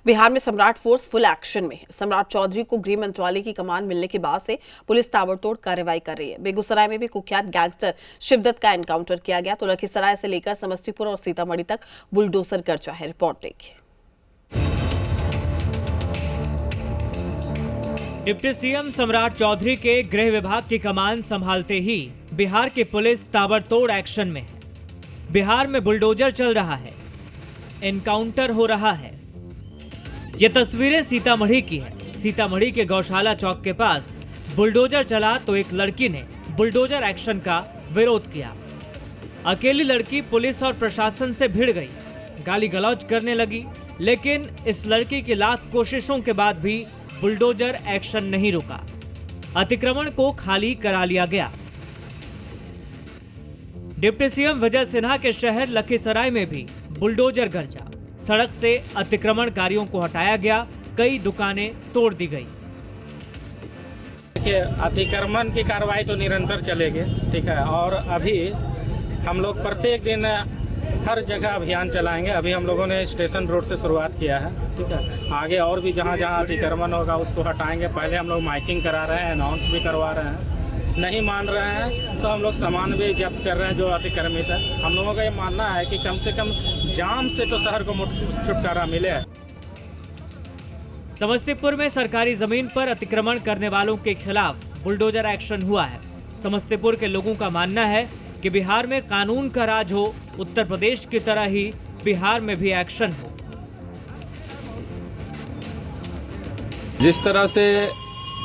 बिहार में सम्राट force full action में है। सम्राट चौधरी को गृह मंत्रालय की कमान मिलने के बाद से पुलिस ताबड़तोड़ कार्रवाई कर रही है। बेगूसराय में भी कुख्यात गैंगस्टर शिवदत्त का एनकाउंटर किया गया तो लखीसराय से लेकर समस्तीपुर और सीतामढ़ी तक बुलडोजर गर्जा है। रिपोर्ट देखिए। डिप्टी सीएम सम्राट चौधरी के गृह विभाग की कमान संभालते ही बिहार की पुलिस ताबड़तोड़ एक्शन में है। बिहार में बुलडोजर चल रहा है, एनकाउंटर हो रहा है। ये तस्वीरें सीतामढ़ी की है। सीतामढ़ी के गौशाला चौक के पास बुलडोजर चला तो एक लड़की ने बुलडोजर एक्शन का विरोध किया। अकेली लड़की पुलिस और प्रशासन से भिड़ गई, गाली गलौज करने लगी, लेकिन इस लड़की की लाख कोशिशों के बाद भी बुलडोजर एक्शन नहीं रुका। अतिक्रमण को खाली करा लिया गया। डिप्टी सीएम विजय सिन्हा के शहर लखीसराय में भी बुलडोजर गर्जा। सड़क से अतिक्रमणकारियों को हटाया गया, कई दुकानें तोड़ दी गई। देखिए, अतिक्रमण की कार्रवाई तो निरंतर चलेगी, ठीक है। और अभी हम लोग प्रत्येक दिन हर जगह अभियान चलाएंगे। अभी हम लोगों ने स्टेशन रोड से शुरुआत किया है, ठीक है। आगे और भी जहाँ जहाँ अतिक्रमण होगा उसको हटाएंगे। पहले हम लोग माइकिंग करा रहे हैं, अनाउंस भी करवा रहे हैं। नहीं मान रहे हैं तो हम लोग सामान भी जब्त कर रहे हैं जो अतिक्रमित है। हम लोगों का ये मानना है कि कम से कम जाम से तो शहर को छुटकारा मिले। समस्तीपुर में सरकारी जमीन पर अतिक्रमण करने वालों के खिलाफ बुलडोजर एक्शन हुआ है। समस्तीपुर के लोगों का मानना है कि बिहार में कानून का राज हो, उत्तर प्रदेश की तरह ही बिहार में भी एक्शन हो। जिस तरह से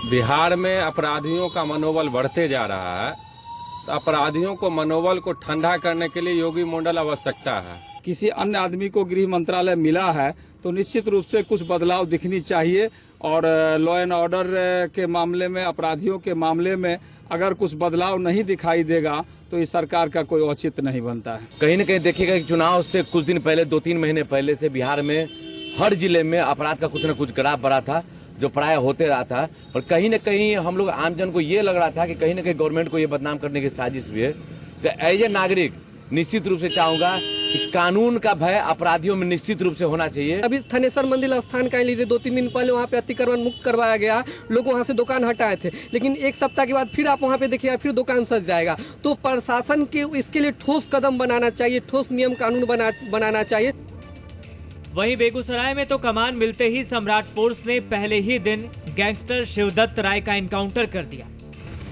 बिहार में अपराधियों का मनोबल बढ़ते जा रहा है, तो अपराधियों को मनोबल को ठंडा करने के लिए योगी मॉडल आवश्यकता है। किसी अन्य आदमी को गृह मंत्रालय मिला है तो निश्चित रूप से कुछ बदलाव दिखनी चाहिए और लॉ एंड ऑर्डर के मामले में, अपराधियों के मामले में अगर कुछ बदलाव नहीं दिखाई देगा तो इस सरकार का कोई औचित्य नहीं बनता है। कहीं न कहीं देखिएगा कि चुनाव से कुछ दिन पहले, 2-3 महीने पहले से बिहार में हर जिले में अपराध का कुछ न कुछ ग्राफ बढ़ा था, जो प्राय होते रहा था। और कहीं न कहीं हम लोग आमजन को ये लग रहा था कि कहीं न कहीं गवर्नमेंट को ये बदनाम करने की साजिश भी है। तो एज ए नागरिक निश्चित रूप से चाहूंगा कि कानून का भय अपराधियों में निश्चित रूप से होना चाहिए। अभी थानेसर मंदिर स्थान का लीजिए, 2-3 दिन पहले वहाँ पे अतिक्रमण मुक्त करवाया गया, लोग वहाँ से दुकान हटाए थे, लेकिन एक सप्ताह के बाद फिर आप वहाँ पे देखिए फिर दुकान सज जाएगा। तो प्रशासन के इसके लिए ठोस कदम बनाना चाहिए, ठोस नियम कानून बनाना चाहिए। वहीं बेगूसराय में तो कमान मिलते ही सम्राट फोर्स ने पहले ही दिन गैंगस्टर शिवदत्त राय का एनकाउंटर कर दिया।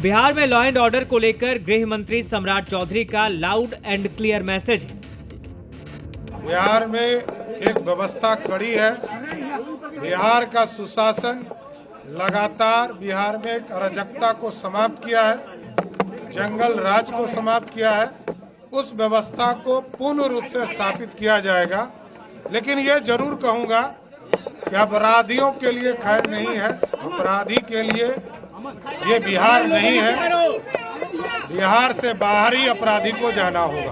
बिहार में लॉ एंड ऑर्डर को लेकर गृह मंत्री सम्राट चौधरी का लाउड एंड क्लियर मैसेज है। बिहार में एक व्यवस्था कड़ी है। बिहार का सुशासन लगातार बिहार में एक अराजकता को समाप्त किया है, जंगल राज को समाप्त किया है। उस व्यवस्था को पूर्ण रूप से स्थापित किया जाएगा। लेकिन ये जरूर कहूंगा कि अपराधियों के लिए खैर नहीं है, अपराधी के लिए ये बिहार नहीं है। बिहार से बाहर ही अपराधी को जाना होगा।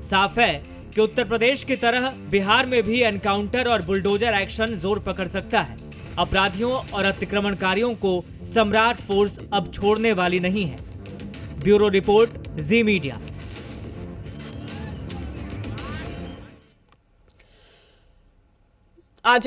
साफ है कि उत्तर प्रदेश की तरह बिहार में भी एनकाउंटर और बुलडोजर एक्शन जोर पकड़ सकता है। अपराधियों और अतिक्रमणकारियों को सम्राट फोर्स अब छोड़ने वाली नहीं है। ब्यूरो रिपोर्ट, जी मीडिया। आज